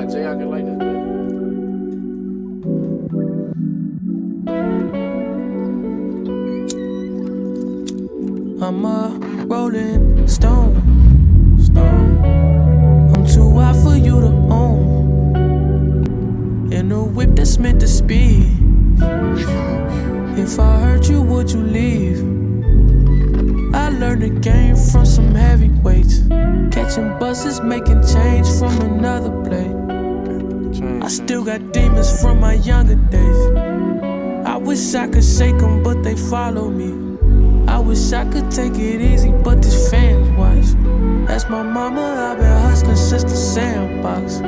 Nah, Jay, I can like this, man. I'm a rolling stone. I'm too hot for you to own. In a whip that's meant to speed. If I hurt you, would you leave? I learned the game from some heavyweights. Catching buses, making change from another blade. I still got demons from my younger days. I wish I could shake them, but they follow me. I wish I could take it easy, but these fans watch. That's my mama, I've been hustling since the sandbox.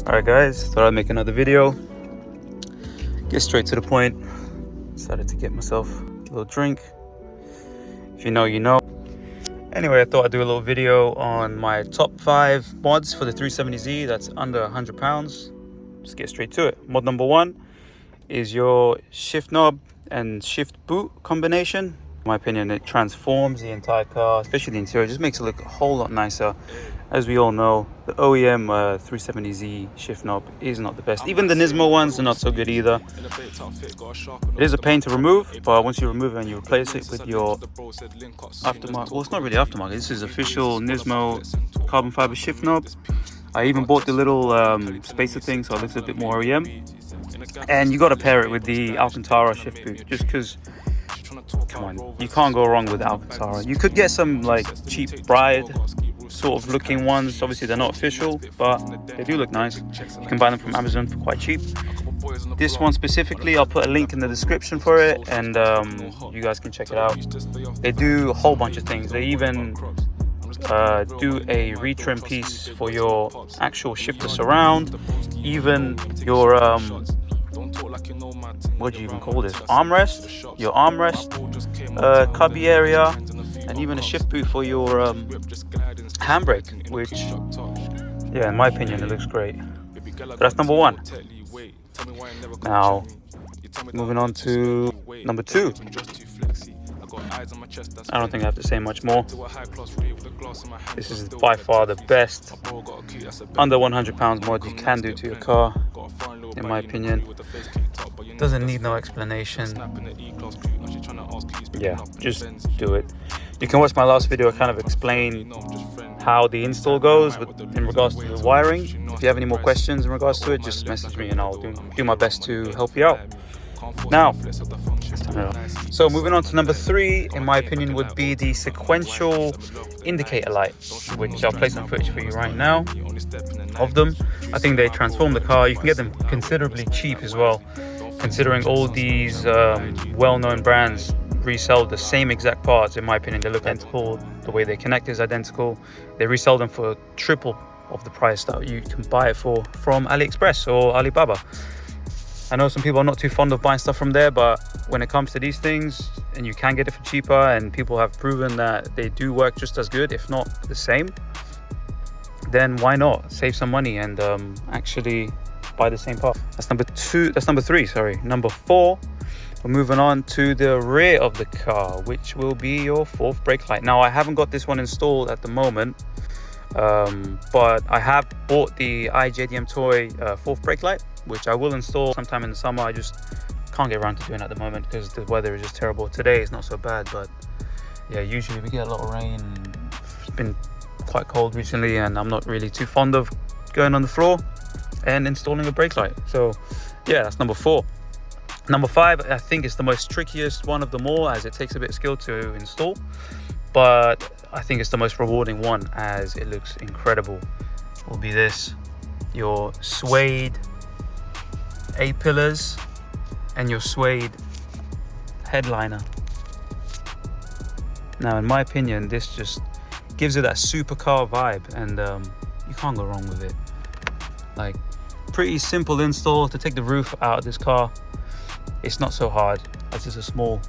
Alright guys, thought I'd make another video. Get straight to the point. Decided to get myself a little drink. If you know, you know. Anyway, I thought I'd do a little video on my top 5 mods for the 370Z that's under £100. Let's get straight to it. Mod number 1 is your shift knob and shift boot combination. In my opinion, it transforms the entire car, especially the interior. It just makes it look a whole lot nicer. As we all know, the OEM 370Z shift knob is not the best. Even the Nismo ones are not so good either. It is a pain to remove, but once you remove it and you replace it with your aftermarket, well, it's not really aftermarket, this is official Nismo carbon fiber shift knob. I even bought the little spacer thing, so it looks a bit more OEM. And you got to pair it with the Alcantara shift boot, just because, come on, you can't go wrong with Alcantara. You could get some like cheap Bride sort of looking ones. Obviously they're not official, but they do look nice. You can buy them from Amazon for quite cheap. This one specifically, I'll put a link in the description for it, and you guys can check it out. They do a whole bunch of things. They even do a retrim piece for your actual shifter surround, even your what do you even call this, armrest, your armrest cubby area, and even a shift boot for your handbrake, which, yeah, in my opinion, it looks great. So that's number 1. Now, moving on to number 2. I don't think I have to say much more. This is by far the best under £100 mod you can do to your car, in my opinion. Doesn't need no explanation. Yeah, just do it. You can watch my last video. I kind of explain how the install goes in regards to the wiring. If you have any more questions in regards to it, just message me and I'll do my best to help you out. Now, so moving on to number 3, in my opinion, would be the sequential indicator light, which I'll play some footage for you right now of them. I think they transform the car. You can get them considerably cheap as well, considering all these well-known brands resell the same exact parts. In my opinion, they look identical. The way they connect is identical. They resell them for triple of the price that you can buy it for from AliExpress or Alibaba. I know some people are not too fond of buying stuff from there, but when it comes to these things, and you can get it for cheaper, and people have proven that they do work just as good, if not the same, then why not save some money and actually buy the same part? That's number 2. That's number 3, sorry. Number 4, we're moving on to the rear of the car, which will be your 4th brake light. Now, I haven't got this one installed at the moment, but I have bought the iJDM Toy 4th brake light, which I will install sometime in the summer. I just can't get around to doing it at the moment because the weather is just terrible. Today it's not so bad, but yeah, usually we get a lot of rain. It's been quite cold recently, and I'm not really too fond of going on the floor and installing a brake light. So yeah, that's number 4. Number 5, I think it's the most trickiest one of them all, as it takes a bit of skill to install, but I think it's the most rewarding one as it looks incredible. Will be this, your suede A-pillars and your suede headliner. Now, in my opinion, this just gives it that supercar vibe, and you can't go wrong with it. Like, pretty simple install to take the roof out of this car. It's not so hard, as it's a small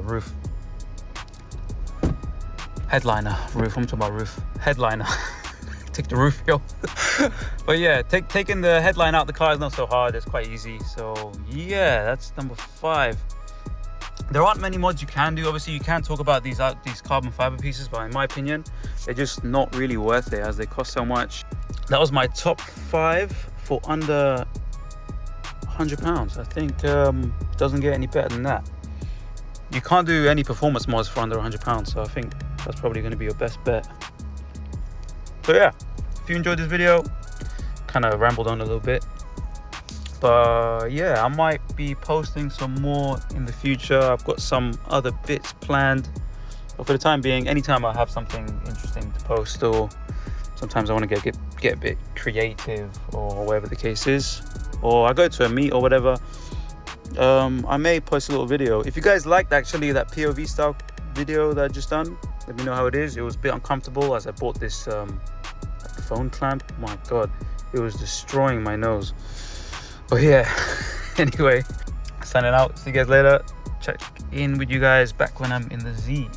roof. Headliner, roof, I'm talking about roof. Headliner. Take the roof off. But yeah, taking the headline out the car is not so hard, it's quite easy. So yeah, that's number 5. There aren't many mods you can do. Obviously, you can talk about these carbon fiber pieces, but in my opinion, they're just not really worth it as they cost so much. That was my top 5 for under £100. I think doesn't get any better than that. You can't do any performance mods for under £100, so I think that's probably going to be your best bet. So yeah, if you enjoyed this video, kind of rambled on a little bit, but yeah, I might be posting some more in the future. I've got some other bits planned, but for the time being, anytime I have something interesting to post, or sometimes I want to get a bit creative, or whatever the case is, or I go to a meet or whatever, I may post a little video. If you guys liked actually that POV style video that I just done, let me know how it is. It was a bit uncomfortable as I bought this phone clamp. My god, it was destroying my nose. But yeah, anyway, signing out. See you guys later. Check in with you guys back when I'm in the Z.